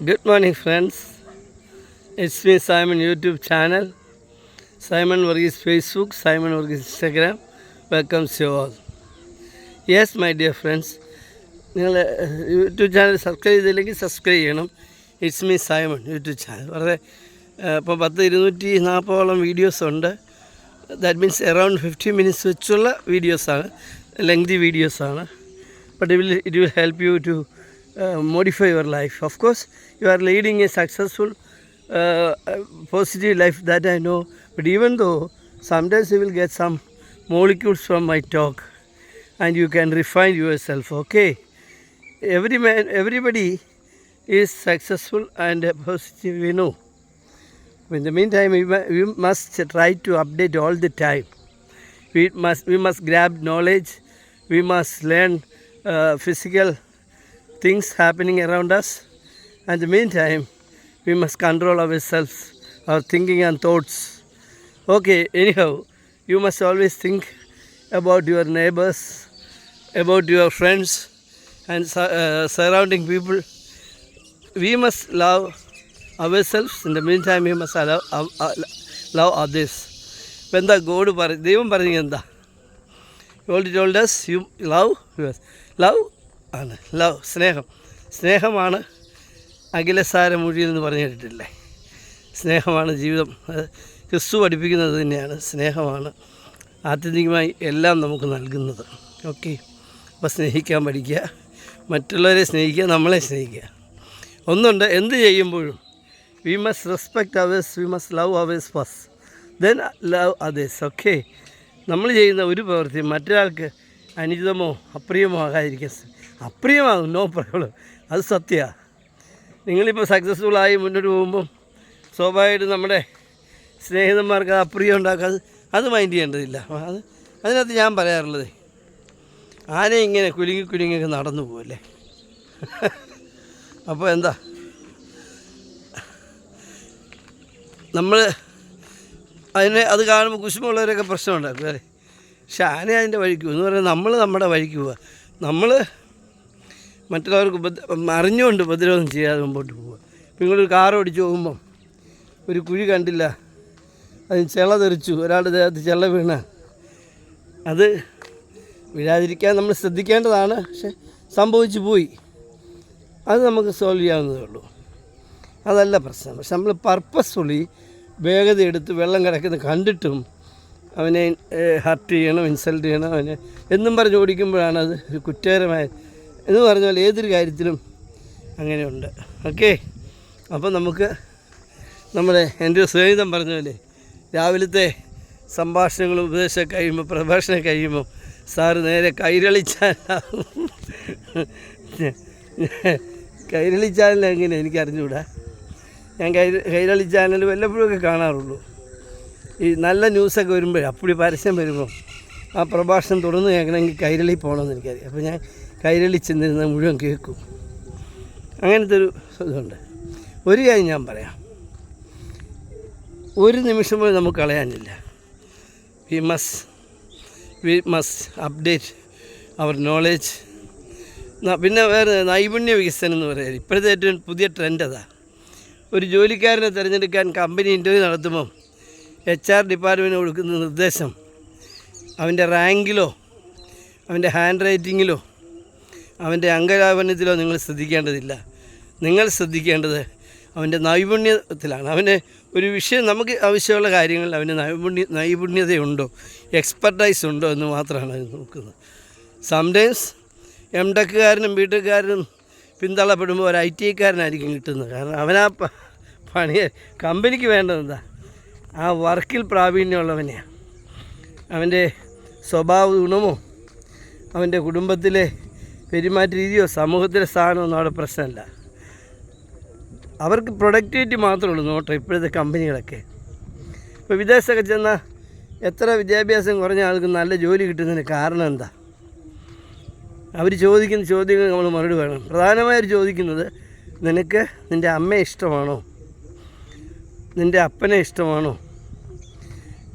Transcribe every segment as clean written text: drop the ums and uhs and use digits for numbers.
Good morning, friends. It's me, Simon, YouTube channel. Simon Varghese Facebook, Simon Varghese Instagram. Welcomes you all. Yes, my dear friends. നിങ്ങൾ YouTube channel subscribe ചെയ്തില്ലെങ്കിൽ subscribe ചെയ്യണം. It's me Simon YouTube channel. വളരെ ഇപ്പോൾ 240 videos ഉണ്ട്. That means around 50 minutes വെച്ചുള്ള വീഡിയോസാണ്, lengthy വീഡിയോസാണ്. But it will help you to modify your life. Of course, you are leading a successful, positive life, that I know. But even though sometimes you will get some molecules from my talk, and you can refine yourself. Okay, everybody is successful and positive. We know. In the meantime, we must try to update all the time. We must grab knowledge. We must learn physical things happening around us. And in the meantime, we must control ourselves, our thinking and thoughts. Okay, anyhow, you must always think about your neighbors, about your friends and surrounding people. We must love ourselves. In the meantime, we must love others. When the God Devam Parinanda told us, you love yours. ആണ് love, സ്നേഹമാണ് അഖിലസാര മൊഴിയിൽ എന്ന് പറഞ്ഞു കേട്ടിട്ടില്ലേ? സ്നേഹമാണ് ജീവിതം. ക്രിസ്തു പഠിപ്പിക്കുന്നത് തന്നെയാണ്. സ്നേഹമാണ് ആത്യന്തികമായി എല്ലാം നമുക്ക് നൽകുന്നത്. ഓക്കെ, അപ്പോൾ സ്നേഹിക്കാൻ പഠിക്കുക, മറ്റുള്ളവരെ സ്നേഹിക്കുക, നമ്മളെ സ്നേഹിക്കുക. ഒന്നുണ്ട്, എന്ത് ചെയ്യുമ്പോഴും we must respect hours, we must love hours first, then love others. Okay, നമ്മൾ ചെയ്യുന്ന ഒരു പ്രവൃത്തി മറ്റൊരാൾക്ക് അനുചിതമോ അപ്രിയമോ ആകാതിരിക്കാൻ. അപ്രിയമാകും, നോ പ്രോബ്ലം, അത് സത്യമാണ്. നിങ്ങളിപ്പോൾ സക്സസ്ഫുള്ളായി മുന്നോട്ട് പോകുമ്പം സ്വാഭാവികമായിട്ടും നമ്മുടെ സ്നേഹിതന്മാർക്ക് അത് അപ്രിയം ഉണ്ടാക്കാതെ അത് മൈൻഡ് ചെയ്യേണ്ടതില്ല. അതിനകത്ത് ഞാൻ പറയാറുള്ളത്, ആന ഇങ്ങനെ കുലുങ്ങിയൊക്കെ നടന്നു പോകല്ലേ. അപ്പോൾ എന്താ, നമ്മൾ അത് കാണുമ്പോൾ കുശുമുള്ളവരൊക്കെ പ്രശ്നം ഉണ്ടാക്കും അല്ലേ. പക്ഷെ ആന അതിൻ്റെ വഴിക്ക് പോകും എന്ന് പറയുന്നത് നമ്മൾ നമ്മുടെ വഴിക്ക് പോവുക. നമ്മൾ മറ്റുള്ളവർക്ക് അറിഞ്ഞുകൊണ്ട് ഉപദ്രവം ചെയ്യാതെ മുമ്പോട്ട് പോവുക. ഇപ്പോൾ നിങ്ങളൊരു കാർ ഓടിച്ച് പോകുമ്പം ഒരു കുഴി കണ്ടില്ല, അതിന് ചെള തെറിച്ചു, ഒരാളുടെ ദേഹത്ത് ചെള്ള വീണ, അത് വീഴാതിരിക്കാൻ നമ്മൾ ശ്രദ്ധിക്കേണ്ടതാണ്. പക്ഷെ സംഭവിച്ചു പോയി, അത് നമുക്ക് സോൾവ് ചെയ്യാവുന്നതേ ഉള്ളൂ, അതല്ല പ്രശ്നം. പക്ഷെ നമ്മൾ പർപ്പസ്ഫുള്ളി വേഗത എടുത്ത് വെള്ളം കിടക്കുന്നത് കണ്ടിട്ടും അവനെ ഹർട്ട് ചെയ്യണം, ഇൻസൾട്ട് ചെയ്യണം അവനെ എന്നും പറഞ്ഞ് ഓടിക്കുമ്പോഴാണ് അത് ഒരു കുറ്റകരമായ എന്ന് പറഞ്ഞാൽ ഏതൊരു കാര്യത്തിലും അങ്ങനെയുണ്ട്. ഓക്കെ, അപ്പോൾ നമുക്ക് എൻ്റെ സ്നേഹിതൻ പറഞ്ഞ പോലെ രാവിലത്തെ സംഭാഷണങ്ങളും ഉപദേശമൊക്കെ കഴിയുമ്പോൾ, പ്രഭാഷണം കഴിയുമ്പോൾ സാറ് നേരെ കൈരളി ചാനൽ എങ്ങനെ എനിക്ക് അറിഞ്ഞുകൂടാ. ഞാൻ കൈരളി ചാനൽ വല്ലപ്പോഴൊക്കെ കാണാറുള്ളൂ. ഈ നല്ല ന്യൂസൊക്കെ വരുമ്പോൾ, അപ്പടി പരസ്യം വരുമ്പോൾ ആ പ്രഭാഷണം തുടർന്ന് കേൾക്കണമെങ്കിൽ കൈരളി പോകണമെന്ന് എനിക്കറിയാം. അപ്പോൾ ഞാൻ കൈരളി ചെന്നിരുന്ന മുഴുവൻ കേൾക്കും. അങ്ങനത്തെ ഒരു ഇതുണ്ട്. ഒരു കാര്യം ഞാൻ പറയാം, ഒരു നിമിഷം പോലും നമുക്ക് കളയാനില്ല. We must update our knowledge. പിന്നെ വേറെ നൈപുണ്യ വികസനം എന്ന് പറയുന്നത് ഇപ്പോഴത്തെ ഏറ്റവും പുതിയ ട്രെൻഡ് അതാ. ഒരു ജോലിക്കാരനെ തിരഞ്ഞെടുക്കാൻ കമ്പനി ഇൻ്റർവ്യൂ നടത്തുമ്പം HR ഡിപ്പാർട്ട്മെൻറ്റ് കൊടുക്കുന്ന നിർദ്ദേശം അവൻ്റെ റാങ്കിലോ അവൻ്റെ ഹാൻഡ് റൈറ്റിങ്ങിലോ അവൻ്റെ അംഗലാവണ്യത്തിലോ നിങ്ങൾ ശ്രദ്ധിക്കേണ്ടതില്ല. നിങ്ങൾ ശ്രദ്ധിക്കേണ്ടത് അവൻ്റെ നൈപുണ്യത്തിലാണ്. അവൻ്റെ ഒരു വിഷയം, നമുക്ക് ആവശ്യമുള്ള കാര്യങ്ങളിൽ അവൻ്റെ നൈപുണ്യതയുണ്ടോ, എക്സ്പെർട്ടൈസ് ഉണ്ടോ എന്ന് മാത്രമാണ് അത് നോക്കുന്നത്. സംടൈംസ് MTechകാരനും BTechകാരനും പിന്തള്ളപ്പെടുമ്പോൾ ഒരു ITക്കാരനായിരിക്കും കിട്ടുന്നത്. കാരണം അവനാ പണി കമ്പനിക്ക് വേണ്ടതെന്താ, ആ വർക്കിൽ പ്രാവീണ്യമുള്ളവനെയാണ്. അവൻ്റെ സ്വഭാവ ഗുണമോ അവൻ്റെ കുടുംബത്തിലെ പെരുമാറ്റ രീതിയോ സമൂഹത്തിലെ സ്ഥാനമൊന്നും അവിടെ പ്രശ്നമല്ല. അവർക്ക് പ്രൊഡക്ടിവിറ്റി മാത്രമേ ഉള്ളൂ നോട്ടം ഇപ്പോഴത്തെ കമ്പനികളൊക്കെ. ഇപ്പോൾ വിദേശത്തൊക്കെ ചെന്നാൽ എത്ര വിദ്യാഭ്യാസം കുറഞ്ഞ ആൾക്ക് നല്ല ജോലി കിട്ടുന്നതിന് കാരണം എന്താ? അവർ ചോദിക്കുന്ന ചോദ്യങ്ങൾ നമ്മൾ മറുപടി വേണം. പ്രധാനമായും ചോദിക്കുന്നത്, നിനക്ക് നിൻ്റെ അമ്മയെ ഇഷ്ടമാണോ, നിൻ്റെ അപ്പനെ ഇഷ്ടമാണോ,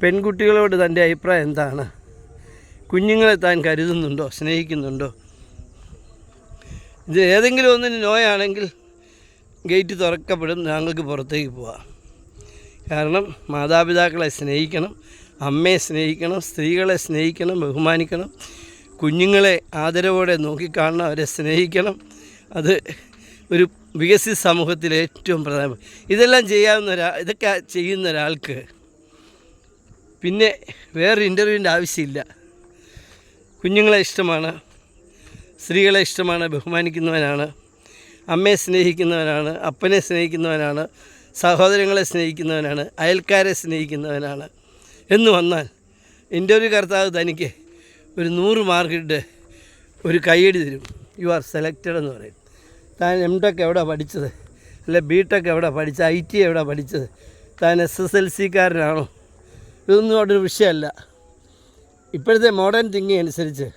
പെൺകുട്ടികളോട് തൻ്റെ അഭിപ്രായം എന്താണ്, കുഞ്ഞുങ്ങളെ താൻ കരുതുന്നുണ്ടോ, സ്നേഹിക്കുന്നുണ്ടോ? ഇത് ഏതെങ്കിലും ഒന്നിന് നോയാണെങ്കിൽ ഗേറ്റ് തുറക്കപ്പെടും, ഞങ്ങൾക്ക് പുറത്തേക്ക് പോവാം. കാരണം മാതാപിതാക്കളെ സ്നേഹിക്കണം, അമ്മയെ സ്നേഹിക്കണം, സ്ത്രീകളെ സ്നേഹിക്കണം, ബഹുമാനിക്കണം, കുഞ്ഞുങ്ങളെ ആദരവോടെ നോക്കിക്കാണണം, അവരെ സ്നേഹിക്കണം. അത് ഒരു വികസിത സമൂഹത്തിൽ ഏറ്റവും പ്രധാനം. ഇതെല്ലാം ഇതൊക്കെ ചെയ്യുന്ന ഒരാൾക്ക് പിന്നെ വേറെ ഇൻ്റർവ്യൂവിൻ്റെ ആവശ്യമില്ല. കുഞ്ഞുങ്ങളെ ഇഷ്ടമാണ്, സ്ത്രീകളെ ഇഷ്ടമാണ്, ബഹുമാനിക്കുന്നവനാണ്, അമ്മയെ സ്നേഹിക്കുന്നവനാണ്, അപ്പനെ സ്നേഹിക്കുന്നവനാണ്, സഹോദരങ്ങളെ സ്നേഹിക്കുന്നവനാണ്, അയൽക്കാരെ സ്നേഹിക്കുന്നവനാണ് എന്ന് വന്നാൽ ഇൻ്റർവ്യൂ കർത്താവ് തനിക്ക് ഒരു 100 മാർക്കിട്ട് ഒരു കയ്യടി തരും. യു ആർ സെലക്റ്റഡ് എന്ന് പറയും. താൻ MTech എവിടെ പഠിച്ചത്, അല്ലെ BTech എവിടെ പഠിച്ചത്, IT എവിടെ പഠിച്ചത്, താൻ SSLC-കാരനാണോ, ഇതൊന്നും അവിടെ ഒരു വിഷയമല്ല. ഇപ്പോഴത്തെ മോഡേൺ തിങ്കിങ് അനുസരിച്ച്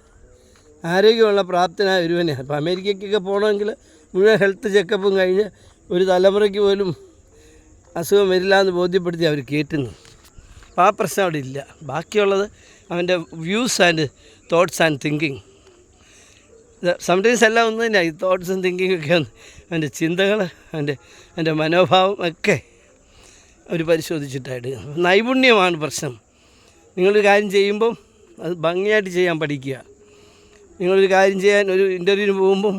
ആരോഗ്യമുള്ള പ്രാപ്തനായ ഒരുവനെ, ഇപ്പോൾ അമേരിക്കയ്ക്കൊക്കെ പോകണമെങ്കിൽ മുഴുവൻ ഹെൽത്ത് ചെക്കപ്പും കഴിഞ്ഞ് ഒരു തലമുറയ്ക്ക് പോലും അസുഖം വരില്ല എന്ന് ബോധ്യപ്പെടുത്തി അവർ കയറ്റുന്നു. അപ്പോൾ ആ പ്രശ്നം അവിടെ ഇല്ല. ബാക്കിയുള്ളത് അവൻ്റെ views and thoughts and thinking. Sometimes എല്ലാം ഒന്നും തന്നെ, ഈ തോട്ട്സും തിങ്കിങ്ങൊക്കെ അവൻ്റെ ചിന്തകൾ, അവൻ്റെ മനോഭാവം ഒക്കെ അവർ പരിശോധിച്ചിട്ടായിട്ട്. നൈപുണ്യമാണ് പ്രശ്നം. നിങ്ങളൊരു കാര്യം ചെയ്യുമ്പം അത് ഭംഗിയായിട്ട് ചെയ്യാൻ പഠിക്കുക. നിങ്ങളൊരു കാര്യം ചെയ്യാൻ ഒരു ഇൻ്റർവ്യൂവിന് പോകുമ്പം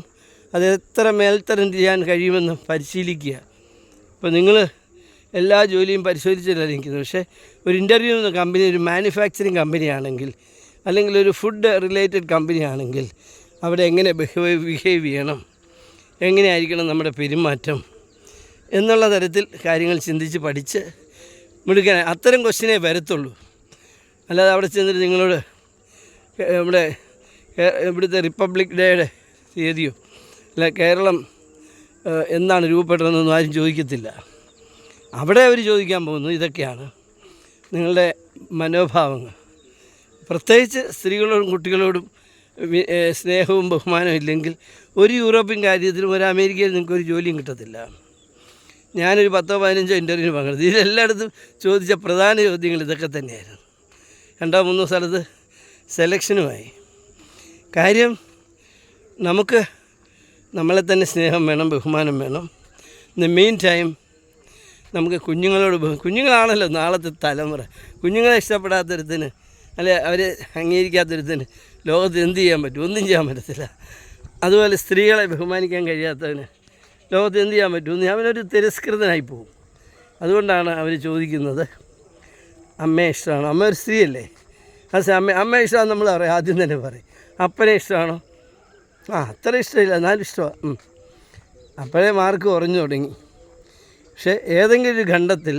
അത് എത്ര മേൽത്തരം ചെയ്യാൻ കഴിയുമെന്ന് പരിശീലിക്കുക. ഇപ്പോൾ നിങ്ങൾ എല്ലാ ജോലിയും പരിശോധിച്ചിട്ടാണ് നിൽക്കുന്നത്. പക്ഷേ ഒരു ഇൻ്റർവ്യൂ എന്ന കമ്പനി ഒരു മാനുഫാക്ചറിങ് കമ്പനിയാണെങ്കിൽ, അല്ലെങ്കിൽ ഒരു ഫുഡ് റിലേറ്റഡ് കമ്പനിയാണെങ്കിൽ അവിടെ എങ്ങനെ ബിഹേവ് ചെയ്യണം, എങ്ങനെയായിരിക്കണം നമ്മുടെ പെരുമാറ്റം എന്നുള്ള തരത്തിൽ കാര്യങ്ങൾ ചിന്തിച്ച് പഠിച്ച് മിടുക്കാൻ അത്തരം ക്വസ്റ്റ്യനേ വരത്തുള്ളൂ. അല്ലാതെ അവിടെ ചെന്നിട്ട് നിങ്ങളോട് ഇവിടുത്തെ റിപ്പബ്ലിക് ഡേയുടെ തീയതിയോ അല്ല കേരളം എന്നാണ് രൂപപ്പെട്ടതെന്നൊന്നും ആരും ചോദിക്കത്തില്ല. അവിടെ അവർ ചോദിക്കാൻ പോകുന്നത് ഇതൊക്കെയാണ്, നിങ്ങളുടെ മനോഭാവങ്ങൾ. പ്രത്യേകിച്ച് സ്ത്രീകളോടും കുട്ടികളോടും സ്നേഹവും ബഹുമാനവും ഇല്ലെങ്കിൽ ഒരു യൂറോപ്യൻ കാര്യത്തിലും ഒരു അമേരിക്കയിൽ നിങ്ങൾക്കൊരു ജോലിയും കിട്ടത്തില്ല. ഞാനൊരു 10-15 ഇൻ്റർവ്യൂവിന് പങ്കെടുത്തു. ഇതിലെല്ലായിടത്തും ചോദിച്ച പ്രധാന ചോദ്യങ്ങൾ ഇതൊക്കെ തന്നെയായിരുന്നു. 2-3 സ്ഥലത്ത് സെലക്ഷനുമായി. കാര്യം നമുക്ക് നമ്മളെ തന്നെ സ്നേഹം വേണം, ബഹുമാനം വേണം. ഇൻ ദ മെയിൻ ടൈം നമുക്ക് കുഞ്ഞുങ്ങളാണല്ലോ നാളത്തെ തലമുറ. കുഞ്ഞുങ്ങളെ ഇഷ്ടപ്പെടാത്തൊരുത്തിന് അല്ലെ അവരെ അംഗീകരിക്കാത്തൊരുത്തിന് ലോകത്ത് എന്ത് ചെയ്യാൻ പറ്റും? ഒന്നും ചെയ്യാൻ പറ്റത്തില്ല. അതുപോലെ സ്ത്രീകളെ ബഹുമാനിക്കാൻ കഴിയാത്തവന് ലോകത്ത് എന്ത് ചെയ്യാൻ പറ്റും? അവനൊരു തിരസ്കൃതനായി പോകും. അതുകൊണ്ടാണ് അവർ ചോദിക്കുന്നത് അമ്മയെ ഇഷ്ടമാണോ? അമ്മ ഒരു സ്ത്രീയല്ലേ, അത് അമ്മയെ ഇഷ്ടമാണെന്ന് നമ്മൾ പറയും, ആദ്യം തന്നെ പറയും. അപ്പനെ ഇഷ്ടമാണോ? അത്ര ഇഷ്ടമില്ല, എന്നാലും ഇഷ്ടമാണ്. അപ്പോഴേ മാർക്ക് കുറഞ്ഞു തുടങ്ങി. പക്ഷേ ഏതെങ്കിലും ഒരു ഖണ്ഡത്തിൽ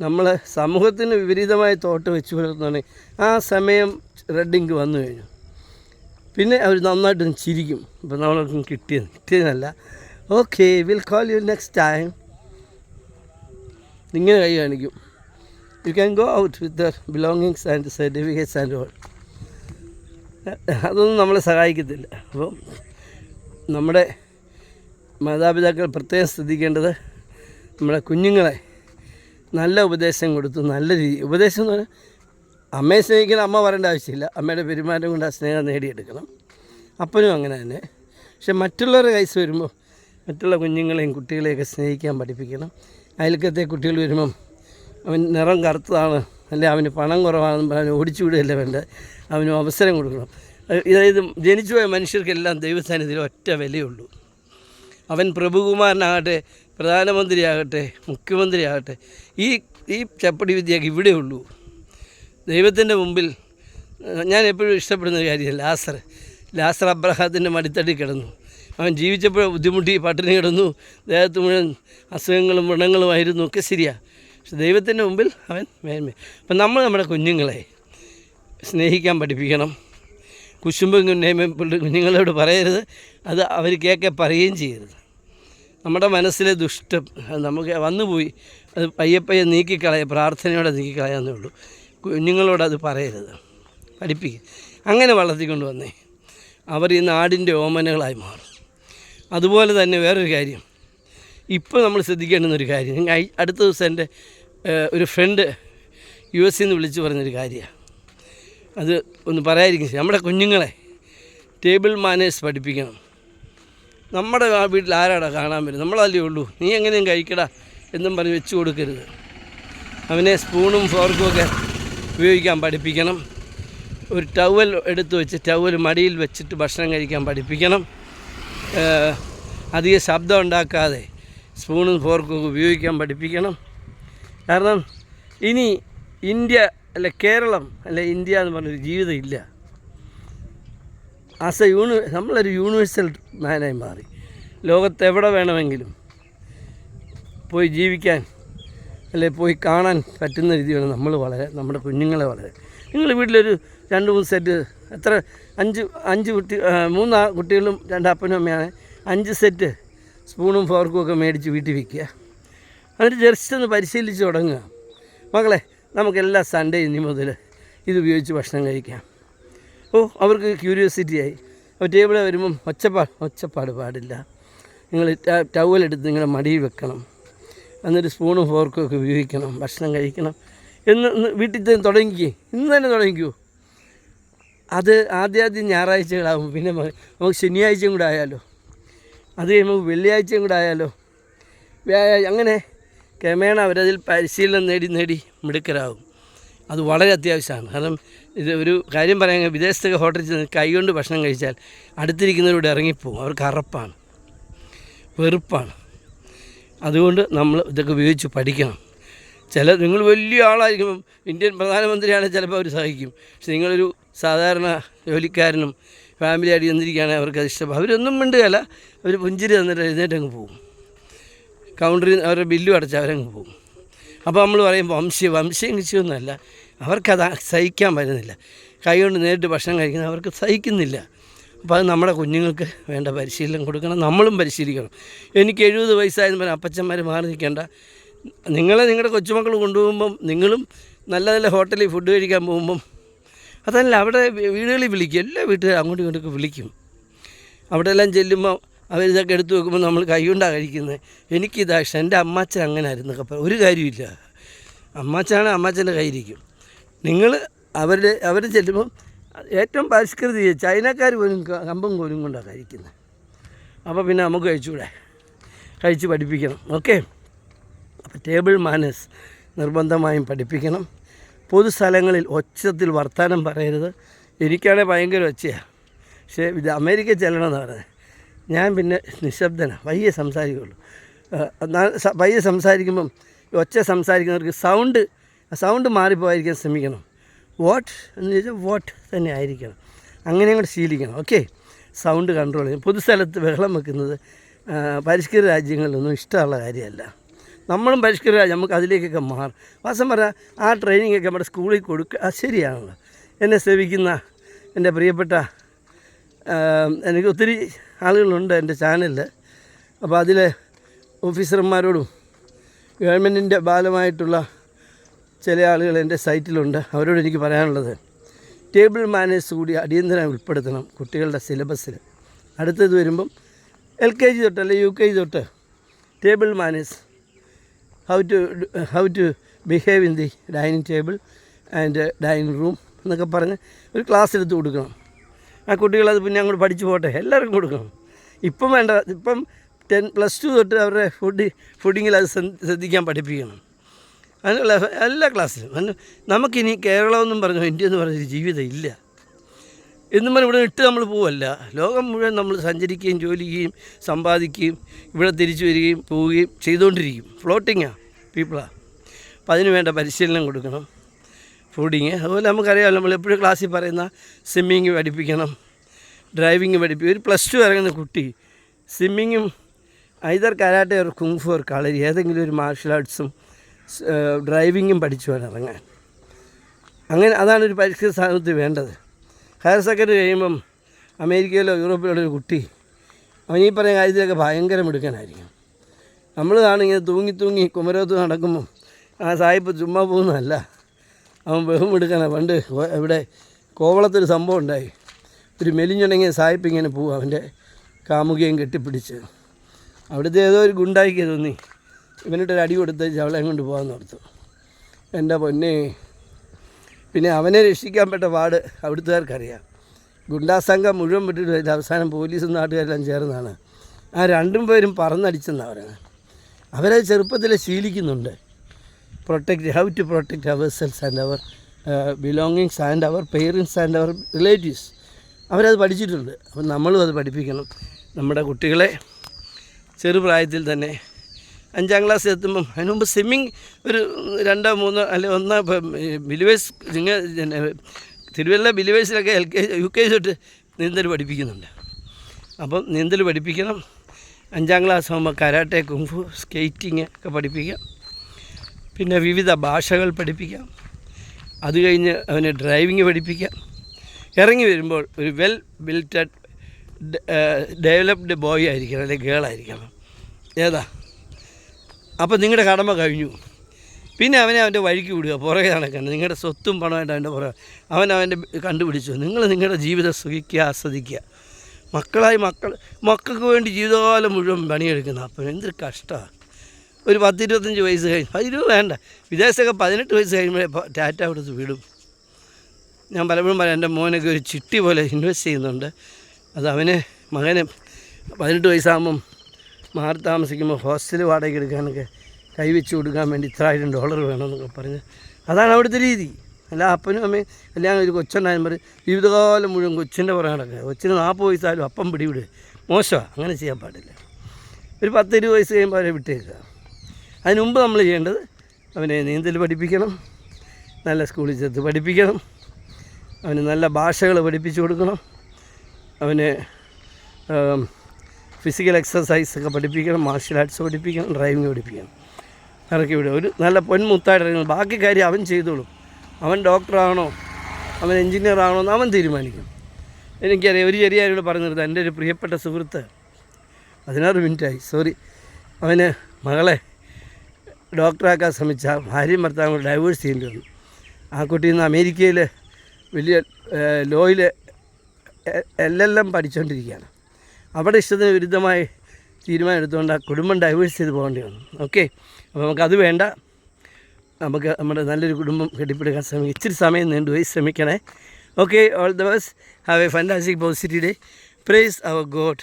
നമ്മൾ സമൂഹത്തിന് വിപരീതമായ തോട്ട് വെച്ച് പുലർത്തുകയാണെങ്കിൽ ആ സമയം റെഡിങ് വന്നു കഴിഞ്ഞു. പിന്നെ അവർ നന്നായിട്ട് ചിരിക്കും. ഇപ്പോൾ നമ്മളൊക്കെ കിട്ടിയതല്ല, okay will call you next time, ഇങ്ങനെ കൈ കാണിക്കും. You can go out with their belongings and certificates and all. അതൊന്നും നമ്മളെ സഹായിക്കത്തില്ല. അപ്പം നമ്മുടെ മാതാപിതാക്കൾ പ്രത്യേകം ശ്രദ്ധിക്കേണ്ടത് നമ്മുടെ കുഞ്ഞുങ്ങളെ നല്ല ഉപദേശം കൊടുത്തു, നല്ല ഉപദേശം എന്ന് പറഞ്ഞാൽ അമ്മയെ സ്നേഹിക്കണം, അമ്മ പറയേണ്ട ആവശ്യമില്ല. അമ്മയുടെ പെരുമാറ്റം കൊണ്ട് ആ സ്നേഹം നേടിയെടുക്കണം. അപ്പനും അങ്ങനെ തന്നെ. പക്ഷെ മറ്റുള്ളവരുടെ കേസ് വരുമ്പോൾ മറ്റുള്ള കുഞ്ഞുങ്ങളെയും കുട്ടികളെയൊക്കെ സ്നേഹിക്കാൻ പഠിപ്പിക്കണം. അയൽക്കത്തെ കുട്ടികൾ വരുമ്പം അവൻ നിറം കറുത്തതാണ്, അല്ലെ അവന് പണം കുറവാണെന്ന് അവന് ഓടിച്ചു വിടുകയല്ല വേണ്ടത്, അവന് അവസരം കൊടുക്കണം. അതായത് ജനിച്ചുപോയ മനുഷ്യർക്കെല്ലാം ദൈവസാന്നിധ്യത്തിൽ ഒറ്റ വിലയുള്ളൂ. അവൻ പ്രഭുകുമാരനാകട്ടെ, പ്രധാനമന്ത്രിയാകട്ടെ, മുഖ്യമന്ത്രിയാകട്ടെ, ഈ ചപ്പടി വിദ്യയൊക്കെ ഇവിടെ ഉള്ളൂ. ദൈവത്തിൻ്റെ മുമ്പിൽ ഞാൻ എപ്പോഴും ഇഷ്ടപ്പെടുന്ന കാര്യം ലാസർ അബ്രഹാത്തിൻ്റെ മടിത്തടി കിടന്നു. അവൻ ജീവിച്ചപ്പോൾ ബുദ്ധിമുട്ടി പട്ടിണി കിടന്നു, ദേഹത്ത് മുഴുവൻ അസുഖങ്ങളും വ്രണങ്ങളുമായിരുന്നു, ഒക്കെ ശരിയാണ്. പക്ഷെ ദൈവത്തിൻ്റെ മുമ്പിൽ അവൻ മേന്മ. അപ്പം നമ്മൾ നമ്മുടെ കുഞ്ഞുങ്ങളെ സ്നേഹിക്കാൻ പഠിപ്പിക്കണം. കുശുമ്പും കുഞ്ഞുങ്ങളോട് പറയരുത്, അത് അവർ കേൾക്കെ പറയുകയും ചെയ്യരുത്. നമ്മുടെ മനസ്സിലെ ദുഷ്ടം നമുക്ക് വന്നുപോയി, അത് പയ്യെ പ്രാർത്ഥനയോടെ നീക്കിക്കളയാന്നേ ഉള്ളൂ. കുഞ്ഞുങ്ങളോട് അത് പറയരുത്, പഠിപ്പിക്കുക. അങ്ങനെ വളർത്തിക്കൊണ്ട് വന്നേ അവർ ഈ നാടിൻ്റെ ഓമനകളായി മാറും. അതുപോലെ തന്നെ വേറൊരു കാര്യം ഇപ്പോൾ നമ്മൾ ശ്രദ്ധിക്കേണ്ടുന്നൊരു കാര്യം, അടുത്ത ദിവസം എൻ്റെ ഒരു ഫ്രണ്ട് US നിന്ന് വിളിച്ച് പറഞ്ഞൊരു കാര്യമാണ്. അത് ഒന്ന് പറയാതിരിക്കും. നമ്മുടെ കുഞ്ഞുങ്ങളെ ടേബിൾ മാനേഴ്സ് പഠിപ്പിക്കണം. നമ്മുടെ വീട്ടിൽ ആരാടാ കാണാൻ വരും, നമ്മളല്ലേ ഉള്ളൂ, നീ എങ്ങനെയും കഴിക്കടാ എന്നും പറഞ്ഞ് വെച്ച് കൊടുക്കരുത്. അവനെ സ്പൂണും ഫോർക്കും ഒക്കെ ഉപയോഗിക്കാൻ പഠിപ്പിക്കണം. ഒരു ടവൽ എടുത്ത് വെച്ച് ടവൽ മടിയിൽ വെച്ചിട്ട് ഭക്ഷണം കഴിക്കാൻ പഠിപ്പിക്കണം. അധികം ശബ്ദം ഉണ്ടാക്കാതെ സ്പൂണും ഫോർക്കും ഒക്കെ ഉപയോഗിക്കാൻ പഠിപ്പിക്കണം. കാരണം ഇനി ഇന്ത്യ അല്ലെ കേരളം അല്ലെ ഇന്ത്യ എന്ന് പറഞ്ഞൊരു ജീവിതം ഇല്ല. നമ്മളൊരു യൂണിവേഴ്സൽ മാനായി മാറി. ലോകത്ത് എവിടെ വേണമെങ്കിലും പോയി ജീവിക്കാൻ അല്ലെ പോയി കാണാൻ പറ്റുന്ന രീതിയാണ് നമ്മുടെ കുഞ്ഞുങ്ങളെ വളരെ. നിങ്ങൾ വീട്ടിലൊരു 2-3 സെറ്റ് എത്ര 5 കുട്ടികളും 2 അപ്പനും അമ്മയാണ് 5 സെറ്റ് സ്പൂണും ഫോർക്കും ഒക്കെ മേടിച്ച് വീട്ടിൽ വയ്ക്കുക. എന്നിട്ട് ജസ്റ്റ് ഒന്ന് പരിശീലിച്ച് തുടങ്ങുക. മക്കളെ, നമുക്കെല്ലാ സൺഡേ ഇനി മുതൽ ഇത് ഉപയോഗിച്ച് ഭക്ഷണം കഴിക്കാം. അവർക്ക് ക്യൂരിയോസിറ്റിയായി. അപ്പോൾ ടേബിളിൽ വരുമ്പം ഒച്ചപ്പാട് പാടില്ല. നിങ്ങൾ ടവലെടുത്ത് നിങ്ങളുടെ മടിയിൽ വെക്കണം. എന്നിട്ട് സ്പൂണും ഫോർക്കും ഒക്കെ ഉപയോഗിക്കണം, ഭക്ഷണം കഴിക്കണം എന്ന് വീട്ടിൽ തന്നെ തുടങ്ങിക്കേ. ഇന്ന് തന്നെ തുടങ്ങിക്കൂ. അത് ആദ്യം ഞായറാഴ്ചകളാകും, പിന്നെ നമുക്ക് ശനിയാഴ്ചയും കൂടെ ആയാലോ, അത് കഴിയുമ്പോൾ വെള്ളിയാഴ്ചയും കൂടെ ആയാലോ. അങ്ങനെ ക്രമേണ അവരതിൽ പരിശീലനം നേടി മിടുക്കരാകും. അത് വളരെ അത്യാവശ്യമാണ്. കാരണം ഇത് ഒരു കാര്യം പറയാൻ, വിദേശത്തൊക്കെ ഹോട്ടലിൽ ചെന്ന് കൈകൊണ്ട് ഭക്ഷണം കഴിച്ചാൽ അടുത്തിരിക്കുന്നവരോട് ഇറങ്ങിപ്പോവും. അവർക്ക് അറപ്പാണ്, വെറുപ്പാണ്. അതുകൊണ്ട് നമ്മൾ ഇതൊക്കെ ഉപയോഗിച്ച് പഠിക്കണം. നിങ്ങൾ വലിയ ആളായിരിക്കും, ഇന്ത്യൻ പ്രധാനമന്ത്രിയാണെങ്കിൽ ചിലപ്പോൾ അവർ സഹിക്കും. പക്ഷെ നിങ്ങളൊരു സാധാരണ ജോലിക്കാരനും ഫാമിലിയായിട്ട് ചെന്നിരിക്കുകയാണെങ്കിൽ അവർക്കത് ഇഷ്ടപ്പെടും. അവരൊന്നും മിണ്ടുകയല്ല, അവർ പുഞ്ചിരി തന്നിട്ട് എഴുന്നേറ്റങ്ങ് പോകും. കൗണ്ടറിൽ അവരുടെ ബില്ലും അടച്ച് അവരങ്ങ് പോകും. അപ്പോൾ നമ്മൾ പറയും വംശീയം കിച്ചിയൊന്നുമല്ല, അവർക്കത് സഹിക്കാൻ പറ്റുന്നില്ല. കൈകൊണ്ട് നേരിട്ട് ഭക്ഷണം കഴിക്കുന്നത് അവർക്ക് സഹിക്കുന്നില്ല. അപ്പോൾ അത് നമ്മുടെ കുഞ്ഞുങ്ങൾക്ക് വേണ്ട പരിശീലനം കൊടുക്കണം, നമ്മളും പരിശീലിക്കണം. എനിക്ക് 70 വയസ്സായെന്ന് പറഞ്ഞാൽ അപ്പച്ചന്മാർ മാറി നിൽക്കേണ്ട. നിങ്ങളുടെ കൊച്ചുമക്കൾ കൊണ്ടുപോകുമ്പം നിങ്ങളും നല്ല ഹോട്ടലിൽ ഫുഡ് കഴിക്കാൻ പോകുമ്പം അതല്ല, അവിടെ വീടുകളിൽ വിളിക്കും, എല്ലാ വീട്ടുകാരും അങ്ങോട്ടും ഇങ്ങോട്ടൊക്കെ വിളിക്കും. അവിടെ എല്ലാം ചെല്ലുമ്പോൾ അവരിതൊക്കെ എടുത്തു വെക്കുമ്പോൾ നമ്മൾ കൈകൊണ്ടാണ് കഴിക്കുന്നത്. എനിക്കിതാ ഇഷ്ടം, എൻ്റെ അമ്മാച്ചൻ അങ്ങനെ ആയിരുന്നു എന്നൊക്കെ ഒരു കാര്യമില്ല. അമ്മാച്ചൻ്റെ കയ്യിരിക്കും. നിങ്ങൾ അവർ ചെല്ലുമ്പം ഏറ്റവും പരിഷ്കൃതി ചൈനക്കാർ പോലും കമ്പും കോലും കൊണ്ടാണ് കഴിക്കുന്നത്. അപ്പോൾ പിന്നെ നമുക്ക് കഴിച്ച് പഠിപ്പിക്കണം. ഓക്കെ. അപ്പോൾ ടേബിൾ മാനേഴ്സ് നിർബന്ധമായും പഠിപ്പിക്കണം. പൊതുസ്ഥലങ്ങളിൽ ഒച്ചത്തിൽ വർത്തമാനം പറയരുത്. എനിക്കാണെങ്കിൽ ഭയങ്കര ഒച്ചയാണ്. പക്ഷേ ഇത് അമേരിക്ക ചെല്ലണമെന്ന് പറഞ്ഞത്. ഞാൻ പിന്നെ നിശബ്ദനാണ്, പയ്യെ സംസാരിക്കുള്ളൂ. പയ്യെ സംസാരിക്കുമ്പം ഒച്ച സംസാരിക്കുന്നവർക്ക് സൗണ്ട് മാറിപ്പോയിരിക്കാൻ ശ്രമിക്കണം. വാട്ട് എന്ന് ചോദിച്ചാൽ വാട്ട് തന്നെ ആയിരിക്കണം. അങ്ങനെ അങ്ങോട്ട് ശീലിക്കണം. ഓക്കെ. സൗണ്ട് കൺട്രോൾ ചെയ്യും. പൊതുസ്ഥലത്ത് ബഹളം വെക്കുന്നത് പരിഷ്കൃത രാജ്യങ്ങളിലൊന്നും ഇഷ്ടമുള്ള കാര്യമല്ല. നമ്മളും പരിഷ്കൃത രാജ്യം, നമുക്ക് അതിലേക്കൊക്കെ മാറും. വാസം പറഞ്ഞാൽ ആ ട്രെയിനിങ്ങൊക്കെ നമ്മുടെ സ്കൂളിൽ കൊടുക്കുക. അത് ശരിയാണല്ലോ. എന്നെ സേവിക്കുന്ന എൻ്റെ പ്രിയപ്പെട്ട എനിക്ക് ഒത്തിരി ആളുകളുണ്ട് എൻ്റെ ചാനലിൽ. അപ്പോൾ അതിലെ ഓഫീസർമാരോടും ഗവൺമെൻറ്റിൻ്റെ ഭാഗമായിട്ടുള്ള ചില ആളുകൾ എൻ്റെ സൈറ്റിലുണ്ട്. അവരോട് എനിക്ക് പറയാനുള്ളത്, ടേബിൾ മാനേഴ്സ് കൂടി അടിയന്തരമായി ഉൾപ്പെടുത്തണം കുട്ടികളുടെ സിലബസിൽ. അടുത്തത് വരുമ്പം LKG തൊട്ട് അല്ലെങ്കിൽ UKG തൊട്ട് table manners, how to behave in the dining table and dining room എന്നൊക്കെ പറഞ്ഞ് ഒരു ക്ലാസ് എടുത്ത് കൊടുക്കണം. ആ കുട്ടികളത് പിന്നെ അങ്ങോട്ട് പഠിച്ചു പോട്ടെ, എല്ലാവർക്കും കൊടുക്കണം. ഇപ്പം വേണ്ട, ഇപ്പം 10+2 തൊട്ട് അവരുടെ ഫുഡിങ്ങിൽ അത് ശ്രദ്ധിക്കാൻ പഠിപ്പിക്കണം. അതിനുള്ള എല്ലാ ക്ലാസ്സിലും. നമുക്കിനി കേരളമെന്നും പറഞ്ഞു ഇന്ത്യ എന്ന് പറഞ്ഞൊരു ജീവിതം ഇല്ല. എന്നും പറഞ്ഞ് ഇവിടെ ഇട്ട് നമ്മൾ പോവല്ല. ലോകം മുഴുവൻ നമ്മൾ സഞ്ചരിക്കുകയും ജോലി ചെയ്യുകയും സമ്പാദിക്കുകയും ഇവിടെ തിരിച്ചു വരികയും പോവുകയും ചെയ്തുകൊണ്ടിരിക്കും. ഫ്ലോട്ടിങ്ങാണ് പീപ്പിളാണ്. അപ്പോൾ അതിന് വേണ്ട പരിശീലനം കൊടുക്കണം. ഫുഡിങ് അതുപോലെ നമുക്കറിയാമല്ലോ, നമ്മളെപ്പോഴും ക്ലാസ്സിൽ പറയുന്ന സ്വിമ്മിങ് പഠിപ്പിക്കണം, ഡ്രൈവിങ് പഠിപ്പിക്കും. ഒരു +2 ഇറങ്ങുന്ന കുട്ടി സ്വിമ്മിങ്ങും ഐദർ കരാട്ടെ ഒരു കുങ്ഫു ഒരു കളരി ഏതെങ്കിലും ഒരു മാർഷൽ ആർട്സും ഡ്രൈവിങ്ങും പഠിച്ചു വേണം ഇറങ്ങാൻ. അങ്ങനെ അതാണ് ഒരു പരിഷ്കൃത സ്ഥാനത്ത് വേണ്ടത്. ഹയർ സെക്കൻഡറി കഴിയുമ്പം അമേരിക്കയിലോ യൂറോപ്പിലോ ഒരു കുട്ടി അവൻ ഈ പറയുന്ന കാര്യത്തിലൊക്കെ ഭയങ്കര മിടുക്കനായിരിക്കും. നമ്മൾ കാണിങ്ങനെ തൂങ്ങി കുമരകത്ത് നടക്കുമ്പം ആ സായിപ്പ് ചുമ്മാ പോകുന്നതല്ല, അവൻ ബഹുമെടുക്കാനാണ്. പണ്ട് ഇവിടെ കോവളത്തൊരു സംഭവം ഉണ്ടായി. ഒരു മെലിഞ്ഞുണങ്ങിയ സായിപ്പ് ഇങ്ങനെ പോവും അവൻ്റെ കാമുകയും കെട്ടിപ്പിടിച്ച്. അവിടുത്തെ ഏതോ ഒരു ഗുണ്ടായിക്ക് തോന്നി ഇവനിട്ടൊരു അടി കൊടുത്ത് അവളെ കൊണ്ട് പോകാമെന്ന് ഓർത്തു. എൻ്റെ പൊന്നെ, പിന്നെ അവനെ രക്ഷിക്കാൻ പെട്ട പാട് അവിടുത്തുകാർക്കറിയാം. ഗുണ്ടാസംഘം മുഴുവൻ വിട്ടിട്ട് അവസാനം പോലീസും നാട്ടുകാരെല്ലാം ചേർന്നാണ് ആ രണ്ടും പേരും പറന്നടിച്ചെന്നാണ് പറയുന്നത്. അവരത് ചെറുപ്പത്തിൽ ശീലിക്കുന്നുണ്ട്. How to protect ourselves and our belongings and our parents and our relatives. അവരത് പഠിച്ചിട്ടുണ്ട്. അപ്പം നമ്മളും അത് പഠിപ്പിക്കണം. നമ്മുടെ കുട്ടികളെ ചെറുപ്രായത്തിൽ തന്നെ 5ാം ക്ലാസ് എത്തുമ്പം അതിന് മുമ്പ് സ്വിമ്മിങ് ഒരു 2, 3 അല്ലെങ്കിൽ 1 ബിലിവേഴ്സ് തിരുവല്ല ബിലിവേഴ്സിലൊക്കെ UKG തൊട്ട് നീന്തൽ പഠിപ്പിക്കുന്നുണ്ട്. അപ്പം നീന്തൽ പഠിപ്പിക്കണം. 5ാം ക്ലാസ് ആകുമ്പോൾ കരാട്ടെ, കുങ്ഫു, സ്കേറ്റിങ് ഒക്കെ പഠിപ്പിക്കാം. പിന്നെ വിവിധ ഭാഷകൾ പഠിപ്പിക്കാം. അത് കഴിഞ്ഞ് അവന് ഡ്രൈവിങ് പഠിപ്പിക്കാം. ഇറങ്ങി വരുമ്പോൾ ഒരു വെൽ ബിൽറ്റഡ് ഡെവലപ്ഡ് ബോയ് ആയിരിക്കണം, അല്ലെങ്കിൽ ഗേളായിരിക്കണം. ഏതാ? അപ്പോൾ നിങ്ങളുടെ കടമ കഴിഞ്ഞു. പിന്നെ അവൻ്റെ വഴിക്ക് വിടുക, പുറകെ നടക്കണം. നിങ്ങളുടെ സ്വത്തും പണമായിട്ട് അവൻ്റെ പുറകെ അവൻ്റെ കണ്ടുപിടിച്ചു. നിങ്ങളുടെ ജീവിതം സുഖിക്കുക, ആസ്വദിക്കുക. മക്കൾക്ക് വേണ്ടി ജീവിതകാലം മുഴുവൻ പണിയെടുക്കുന്ന അപ്പം എന്തൊരു കഷ്ടമാണ്. ഒരു 10-25 വയസ്സ് കഴിഞ്ഞ് 10 വേണ്ട, വിദേശമൊക്കെ 18 വയസ്സ് കഴിയുമ്പോഴേ ടാറ്റ കൊടുത്ത് വിടും. ഞാൻ പലപ്പോഴും പറയാം, എൻ്റെ മോനൊക്കെ ഒരു ചിട്ടി പോലെ ഇൻവെസ്റ്റ് ചെയ്യുന്നുണ്ട്. അത് മകന് 18 വയസ്സാകുമ്പം മാറി താമസിക്കുമ്പോൾ ഹോസ്റ്റൽ വാടക എടുക്കാനൊക്കെ കൈവച്ച് കൊടുക്കാൻ വേണ്ടി $1,000 വേണമെന്നൊക്കെ പറഞ്ഞ് അതാണ് അവിടുത്തെ രീതി. അല്ല അപ്പനും അമ്മയും കല്യാണം ഒരു കൊച്ചുണ്ടായാലും പറയും ജീവിതകാലം മുഴുവൻ കൊച്ചിൻ്റെ പുറകെ നടക്കുക. കൊച്ചിന് 40 വയസ്സായാലും അപ്പം പിടിവിടുക, മോശമാണ്. അങ്ങനെ ചെയ്യാൻ പാടില്ല. ഒരു 10-20 വയസ്സ് കഴിയുമ്പോൾ അവരെ വിട്ടേക്കുക. അതിന് മുമ്പ് നമ്മൾ ചെയ്യേണ്ടത് അവനെ നീന്തൽ പഠിപ്പിക്കണം, നല്ല സ്കൂളിൽ ചേർത്ത് പഠിപ്പിക്കണം, അവന് നല്ല ഭാഷകൾ പഠിപ്പിച്ചു കൊടുക്കണം, അവന് ഫിസിക്കൽ എക്സസൈസൊക്കെ പഠിപ്പിക്കണം, മാർഷ്യൽ ആർട്സ് പഠിപ്പിക്കണം, ഡ്രൈവിങ് പഠിപ്പിക്കണം. ഇറക്കി വിടുക. ഒരു നല്ല പൊന്മുത്തായിട്ട് ഇറങ്ങണം. ബാക്കി കാര്യം അവൻ ചെയ്തോളും. അവൻ ഡോക്ടറാണോ അവൻ എൻജിനീയർ ആണോ എന്ന് അവൻ തീരുമാനിക്കും. എനിക്കറിയാം, ഒരു ചെറിയ കാര്യോട് പറഞ്ഞു നിർത്താം. എൻ്റെ ഒരു പ്രിയപ്പെട്ട സുഹൃത്ത് 16 മിനിറ്റായി, സോറി. അവന് മകളെ ഡോക്ടറാക്കാൻ ശ്രമിച്ച ഭാര്യയും ഭർത്താവും ഡൈവേഴ്സ് ചെയ്യേണ്ടി വന്നു. ആ കുട്ടി ഇന്ന് അമേരിക്കയിൽ വലിയ ലോയിൽ LLM പഠിച്ചുകൊണ്ടിരിക്കുകയാണ്. അവിടെ ഇഷ്ടത്തിന് വിരുദ്ധമായി തീരുമാനം എടുത്തുകൊണ്ട് ആ കുടുംബം ഡൈവേഴ്സ് ചെയ്ത് പോകേണ്ടി വന്നു. ഓക്കെ, അപ്പോൾ നമുക്കത് വേണ്ട. നമുക്ക് നമ്മുടെ നല്ലൊരു കുടുംബം കെട്ടിപ്പടുക്കാൻ ശ്രമിക്കുക. ഇച്ചിരി സമയം നീണ്ടുപോയി, ശ്രമിക്കണേ. Okay, all the best. Have a fantastic positive day. Praise our God.